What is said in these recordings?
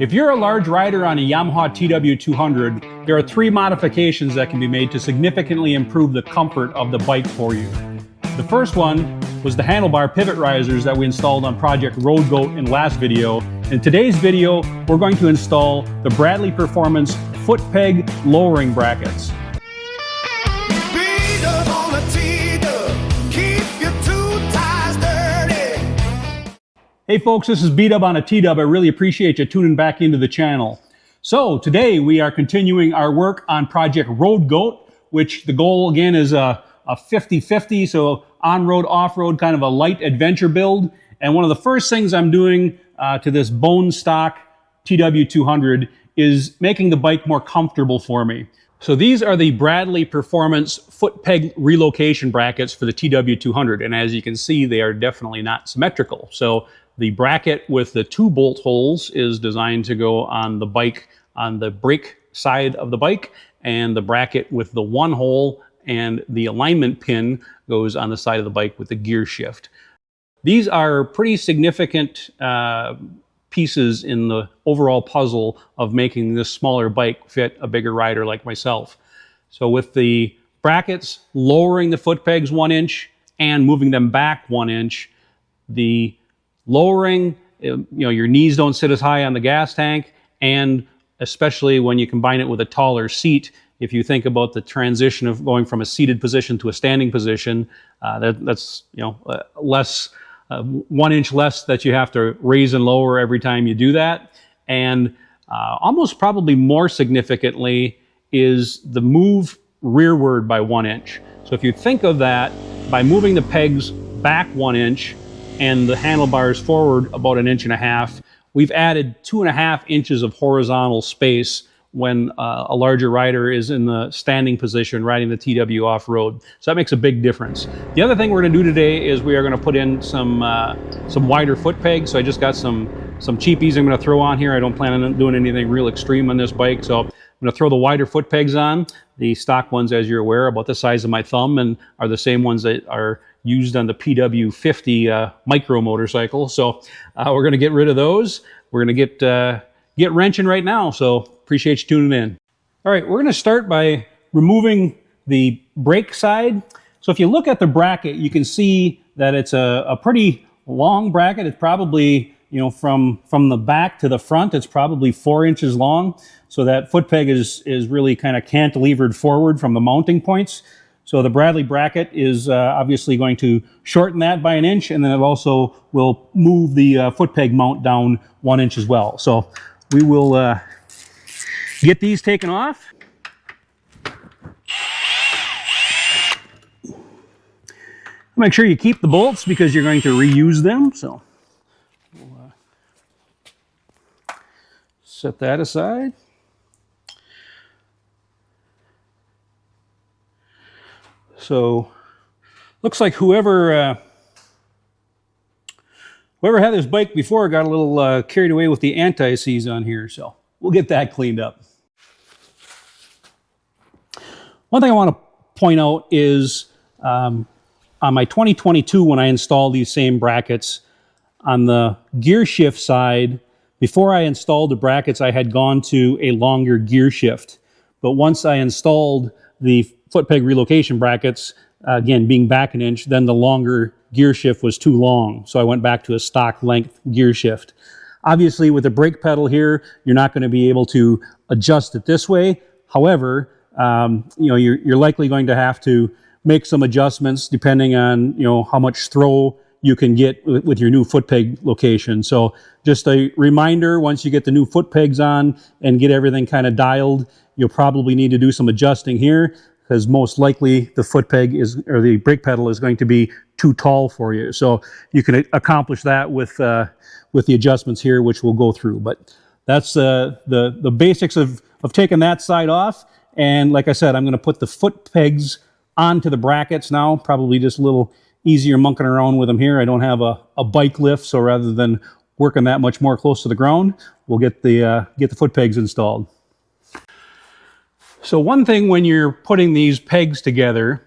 If you're a large rider on a Yamaha TW200, there are 3 modifications that can be made to significantly improve the comfort of the bike for you. The first one was the handlebar pivot risers that we installed on Project Road Goat in last video. In today's video, we're going to install the Bradley Performance foot peg lowering brackets. Hey folks, this is B-Dub on a T-Dub. I really appreciate you tuning back into the channel. So today we are continuing our work on Project Road Goat, which the goal again is a 50-50, so on-road, off-road, kind of a light adventure build. And one of the first things I'm doing to this bone stock TW200 is making the bike more comfortable for me. So these are the Bradley Performance foot peg relocation brackets for the TW200. And as you can see, they are definitely not symmetrical. So the bracket with the 2 bolt holes is designed to go on the bike, on the brake side of the bike, and the bracket with the 1 hole and the alignment pin goes on the side of the bike with the gear shift. These are pretty significant pieces in the overall puzzle of making this smaller bike fit a bigger rider like myself. So with the brackets lowering the foot pegs 1 inch and moving them back 1 inch, the lowering, your knees don't sit as high on the gas tank, and especially when you combine it with a taller seat, if you think about the transition of going from a seated position to a standing position, that's less, 1 inch less that you have to raise and lower every time you do that. And almost probably more significantly is the move rearward by 1 inch. So if you think of that, by moving the pegs back 1 inch and the handlebars forward about 1.5 inches, we've added 2.5 inches of horizontal space when a larger rider is in the standing position riding the TW off-road. So that makes a big difference. The other thing we're gonna do today is we are gonna put in some wider foot pegs. So I just got some cheapies I'm gonna throw on here. I don't plan on doing anything real extreme on this bike. So I'm gonna throw the wider foot pegs on. The stock ones, as you're aware, about the size of my thumb and are the same ones that are used on the PW50 micro motorcycle. So we're gonna get rid of those. We're gonna get wrenching right now. So appreciate you tuning in. All right, we're gonna start by removing the brake side. So if you look at the bracket, you can see that it's a pretty long bracket. It's probably, from the back to the front, it's probably 4 inches long. So that foot peg is really kind of cantilevered forward from the mounting points. So the Bradley bracket is obviously going to shorten that by 1 inch, and then it also will move the foot peg mount down 1 inch as well. So we will get these taken off. Make sure you keep the bolts because you're going to reuse them. So we'll set that aside. So looks like whoever had this bike before got a little carried away with the anti-seize on here. So we'll get that cleaned up. One thing I want to point out is on my 2022, when I installed these same brackets, on the gear shift side, before I installed the brackets, I had gone to a longer gear shift. But once I installed the foot peg relocation brackets, again, being back 1 inch, then the longer gear shift was too long. So I went back to a stock length gear shift. Obviously, with the brake pedal here, you're not going to be able to adjust it this way. However, you're likely going to have to make some adjustments depending on, how much throw you can get with your new foot peg location. So just a reminder, once you get the new foot pegs on and get everything kind of dialed, you'll probably need to do some adjusting here, because most likely the foot peg or the brake pedal is going to be too tall for you. So you can accomplish that with the adjustments here, which we'll go through. But that's the basics of taking that side off. And like I said, I'm going to put the foot pegs onto the brackets now. Probably just a little easier monkeying around with them here. I don't have a bike lift, so rather than working that much more close to the ground, we'll get the foot pegs installed. So one thing when you're putting these pegs together,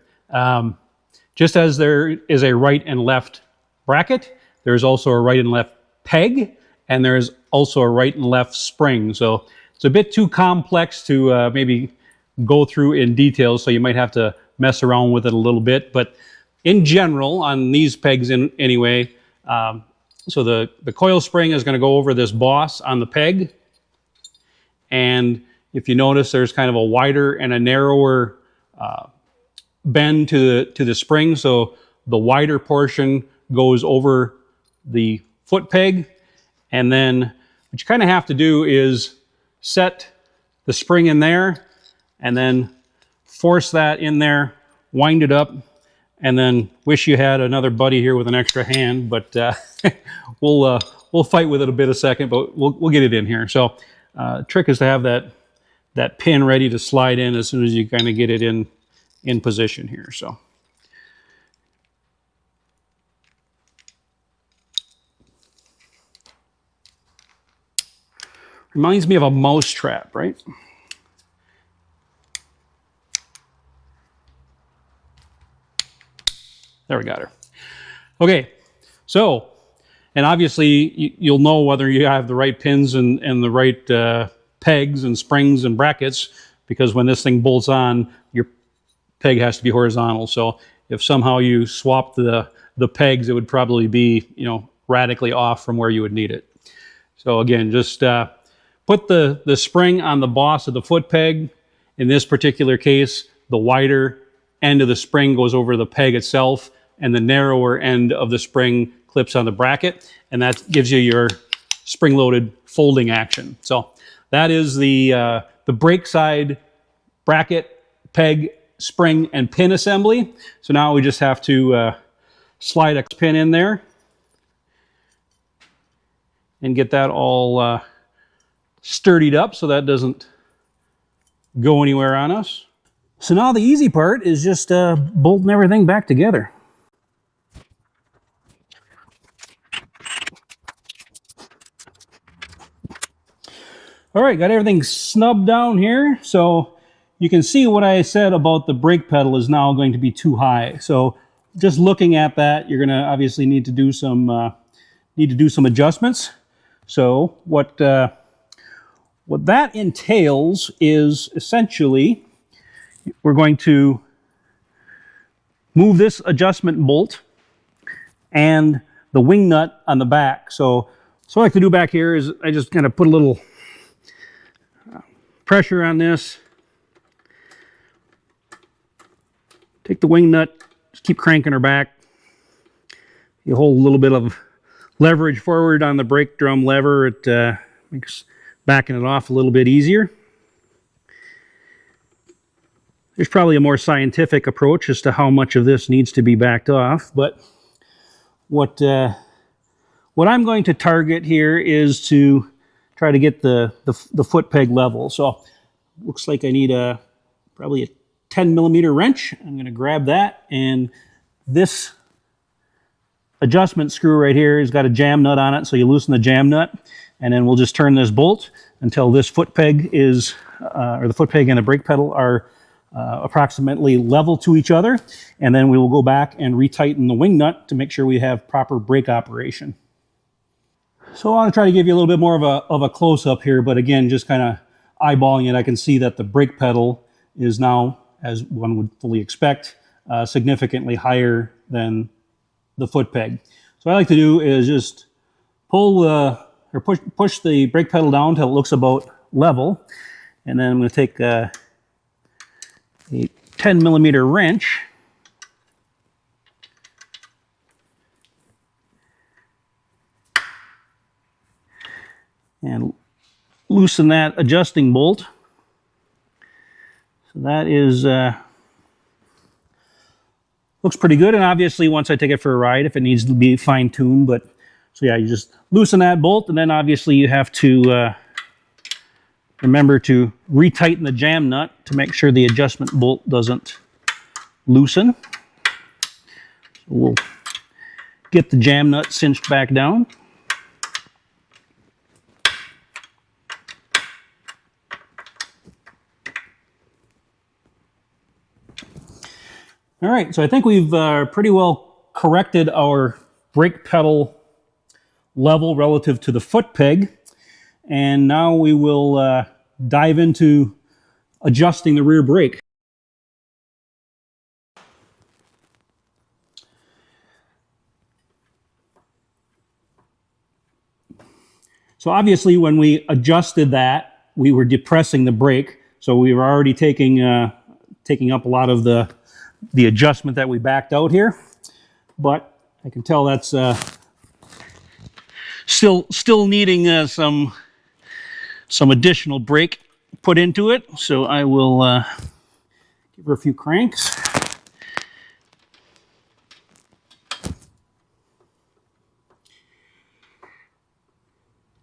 just as there is a right and left bracket, there's also a right and left peg, and there's also a right and left spring. So it's a bit too complex to maybe go through in detail, so you might have to mess around with it a little bit. But in general, on these pegs anyway, so the coil spring is going to go over this boss on the peg. And if you notice, there's kind of a wider and a narrower bend to the spring. So the wider portion goes over the foot peg. And then what you kind of have to do is set the spring in there and then force that in there, wind it up, and then wish you had another buddy here with an extra hand, but we'll fight with it a bit a second, but we'll get it in here. So trick is to have that pin ready to slide in as soon as you kind of get it in position here. So reminds me of a mouse trap, right? There, we got her. Okay, so, and obviously you'll know whether you have the right pins and the right pegs and springs and brackets, because when this thing bolts on, your peg has to be horizontal. So if somehow you swap the pegs, it would probably be, you know, radically off from where you would need it. So again, just put the spring on the boss of the foot peg. In this particular case, the wider end of the spring goes over the peg itself, and the narrower end of the spring clips on the bracket, and that gives you your spring-loaded folding action. So that is the brake side bracket, peg, spring, and pin assembly. So now we just have to slide a pin in there and get that all sturdied up so that doesn't go anywhere on us. So now the easy part is just bolting everything back together. All right, got everything snubbed down here. So you can see what I said about the brake pedal is now going to be too high. So just looking at that, you're going to obviously need to do some adjustments. So what that entails is essentially we're going to move this adjustment bolt and the wing nut on the back. So what I like to do back here is I just kind of put a little pressure on this, take the wing nut, just keep cranking her back. You hold a little bit of leverage forward on the brake drum lever, it makes backing it off a little bit easier. There's probably a more scientific approach as to how much of this needs to be backed off, but what I'm going to target here is to try to get the foot peg level. So looks like I need probably a 10 millimeter wrench. I'm going to grab that, and this adjustment screw right here has got a jam nut on it, so you loosen the jam nut, and then we'll just turn this bolt until this foot peg is, or the foot peg and the brake pedal are approximately level to each other, and then we will go back and retighten the wing nut to make sure we have proper brake operation. So I want to try to give you a little bit more of a close-up here, but again, just kind of eyeballing it, I can see that the brake pedal is now, as one would fully expect, significantly higher than the foot peg. So what I like to do is just pull or push the brake pedal down until it looks about level, and then I'm going to take a 10 millimeter wrench and loosen that adjusting bolt. So that is looks pretty good, and obviously once I take it for a ride, if it needs to be fine-tuned, but so yeah, you just loosen that bolt, and then obviously you have to remember to retighten the jam nut to make sure the adjustment bolt doesn't loosen. So we'll get the jam nut cinched back down. All right, so I think we've pretty well corrected our brake pedal level relative to the foot peg. And now we will dive into adjusting the rear brake. So obviously when we adjusted that, we were depressing the brake. So we were already taking up a lot of the adjustment that we backed out here. But I can tell that's still needing some additional brake put into it. So I will give her a few cranks.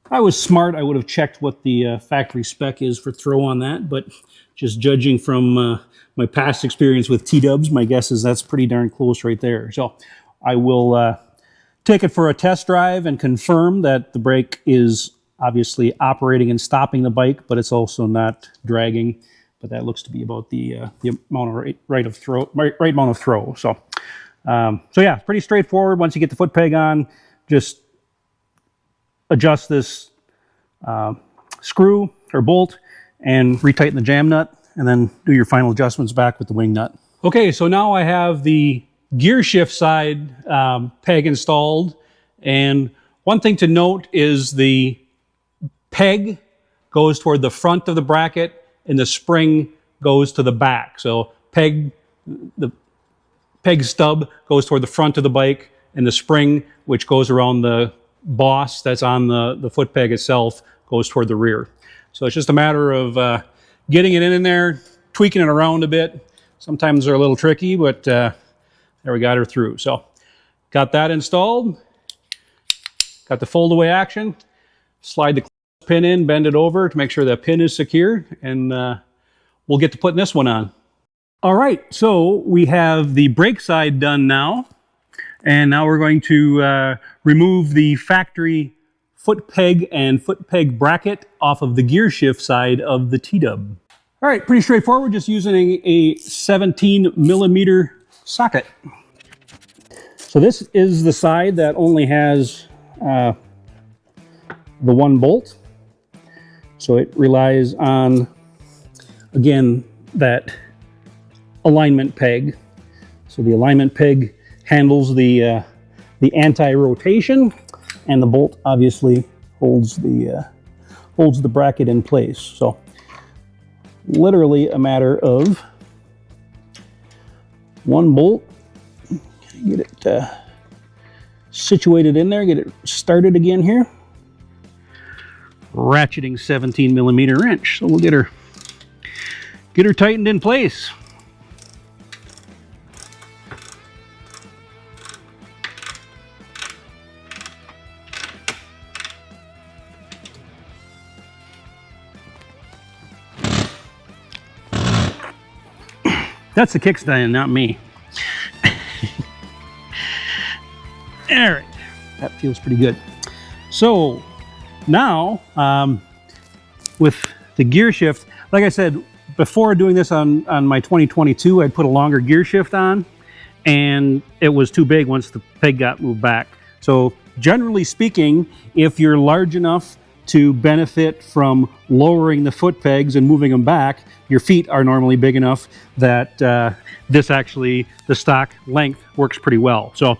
If I was smart, I would have checked what the factory spec is for throw on that, but just judging from my past experience with T-dubs, my guess is that's pretty darn close right there. So I will take it for a test drive and confirm that the brake is obviously operating and stopping the bike, but it's also not dragging. But that looks to be about the amount of right amount of throw. So yeah, pretty straightforward. Once you get the foot peg on, just adjust this screw or bolt and retighten the jam nut, and then do your final adjustments back with the wing nut. Okay, so now I have the gear shift side peg installed, and one thing to note is the peg goes toward the front of the bracket and the spring goes to the back. So the peg stub goes toward the front of the bike, and the spring, which goes around the boss that's on the foot peg itself, goes toward the rear. So it's just a matter of getting it in there, tweaking it around a bit. Sometimes they're a little tricky, but there we got her through. So got that installed, got the fold away action, slide the pin in, bend it over to make sure that pin is secure, and we'll get to putting this one on. All right, so we have the brake side done now, and now we're going to remove the factory foot peg and foot peg bracket off of the gear shift side of the T-dub. All right, pretty straightforward, just using a 17 millimeter socket. So this is the side that only has the one bolt. So it relies on, again, that alignment peg. So the alignment peg handles the anti-rotation, and the bolt obviously holds the bracket in place. So literally a matter of one bolt, get it situated in there, get it started again here. Ratcheting 17 millimeter wrench. So we'll get her tightened in place. That's the kickstand, not me. All right, that feels pretty good. So now, with the gear shift, like I said, before doing this on my 2022, I'd put a longer gear shift on, and it was too big once the peg got moved back. So generally speaking, if you're large enough to benefit from lowering the foot pegs and moving them back, your feet are normally big enough that this actually, the stock length works pretty well. So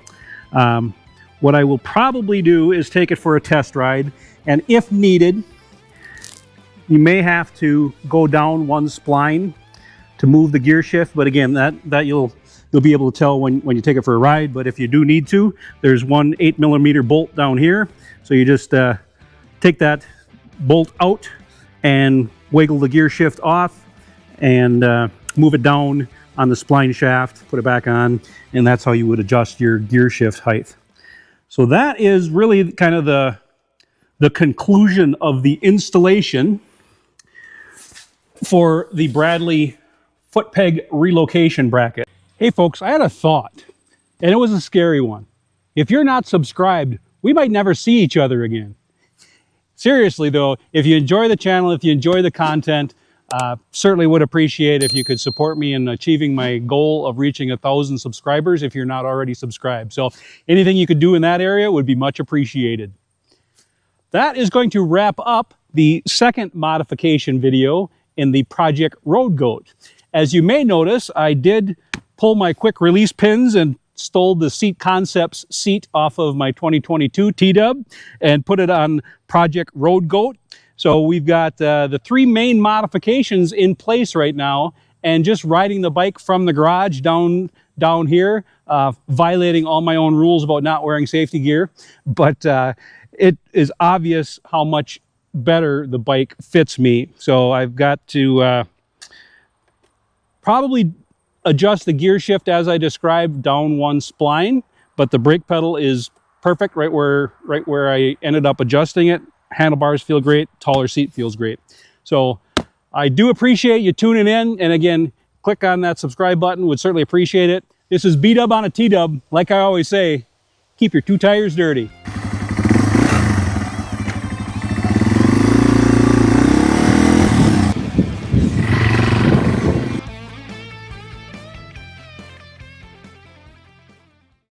what I will probably do is take it for a test ride, and if needed, you may have to go down one spline to move the gear shift, but again, that you'll be able to tell when you take it for a ride. But if you do need to, there's one 8 millimeter bolt down here, so you just take that bolt out and wiggle the gear shift off and move it down on the spline shaft, put it back on, and that's how you would adjust your gear shift height. So that is really kind of the conclusion of the installation for the Bradley foot peg relocation bracket. Hey folks, I had a thought, and it was a scary one. If you're not subscribed, we might never see each other again. Seriously though, if you enjoy the channel, if you enjoy the content, certainly would appreciate if you could support me in achieving my goal of reaching 1,000 subscribers if you're not already subscribed. So anything you could do in that area would be much appreciated. That is going to wrap up the second modification video in the Project Road Goat. As you may notice, I did pull my quick release pins and stole the Seat Concepts seat off of my 2022 TW and put it on Project Road Goat. So we've got the three main modifications in place right now, and just riding the bike from the garage down here, violating all my own rules about not wearing safety gear. But it is obvious how much better the bike fits me. So I've got to probably adjust the gear shift as I described, down one spline, but the brake pedal is perfect right where I ended up adjusting it. Handlebars feel great, taller seat feels great. So I do appreciate you tuning in, and again, click on that subscribe button, would certainly appreciate it. This is B-Dub on a T-Dub. Like I always say, keep your two tires dirty.